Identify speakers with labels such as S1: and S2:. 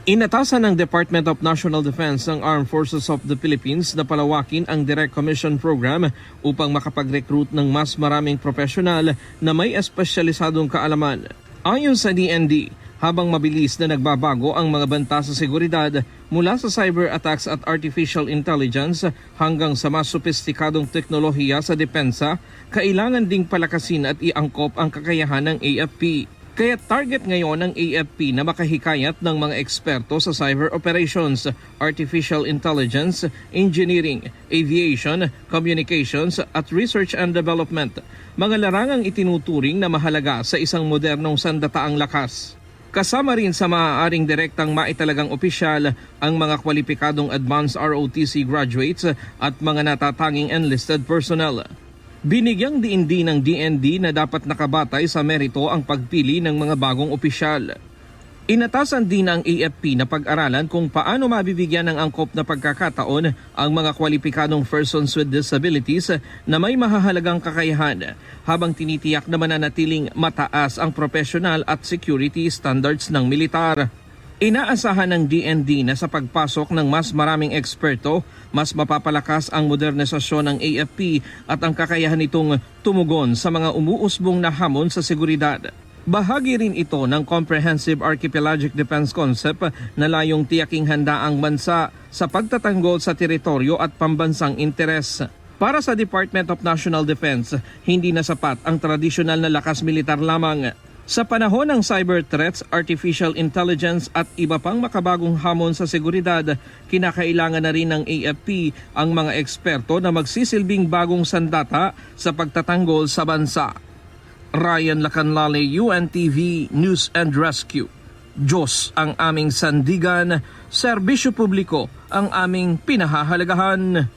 S1: Inatasan ng Department of National Defense ng Armed Forces of the Philippines na palawakin ang Direct Commission Program upang makapag-recruit ng mas maraming profesional na may espesyalisadong kaalaman. Ayon sa DND, habang mabilis na nagbabago ang mga banta sa seguridad mula sa cyber attacks at artificial intelligence hanggang sa mas sopistikadong teknolohiya sa depensa, kailangan ding palakasin at iangkop ang kakayahan ng AFP. Kaya target ngayon ng AFP na makahikayat ng mga eksperto sa cyber operations, artificial intelligence, engineering, aviation, communications at research and development. Mga larangang itinuturing na mahalaga sa isang modernong sandataang lakas. Kasama rin sa maaaring direktang maitalagang opisyal ang mga kwalipikadong advanced ROTC graduates at mga natatanging enlisted personnel. Binigyang diin din ng DND na dapat nakabatay sa merito ang pagpili ng mga bagong opisyal. Inatasan din ng AFP na pag-aralan kung paano mabibigyan ng angkop na pagkakataon ang mga kwalipikadong persons with disabilities na may mahahalagang kakayahan habang tinitiyak na mananatiling mataas ang professional at security standards ng militar. Inaasahan ng DND na sa pagpasok ng mas maraming eksperto, mas mapapalakas ang modernisasyon ng AFP at ang kakayahan nitong tumugon sa mga umuusbong na hamon sa seguridad. Bahagi rin ito ng Comprehensive Archipelagic Defense Concept na layong tiyaking handa ang bansa sa pagtatanggol sa teritoryo at pambansang interes. Para sa Department of National Defense, hindi na sapat ang tradisyonal na lakas militar lamang. Sa panahon ng cyber threats, artificial intelligence at iba pang makabagong hamon sa seguridad, kinakailangan na rin ng AFP ang mga eksperto na magsisilbing bagong sandata sa pagtatanggol sa bansa. Ryan Lacanlale, UNTV News and Rescue. Diyos ang aming sandigan, serbisyo publiko ang aming pinahahalagahan.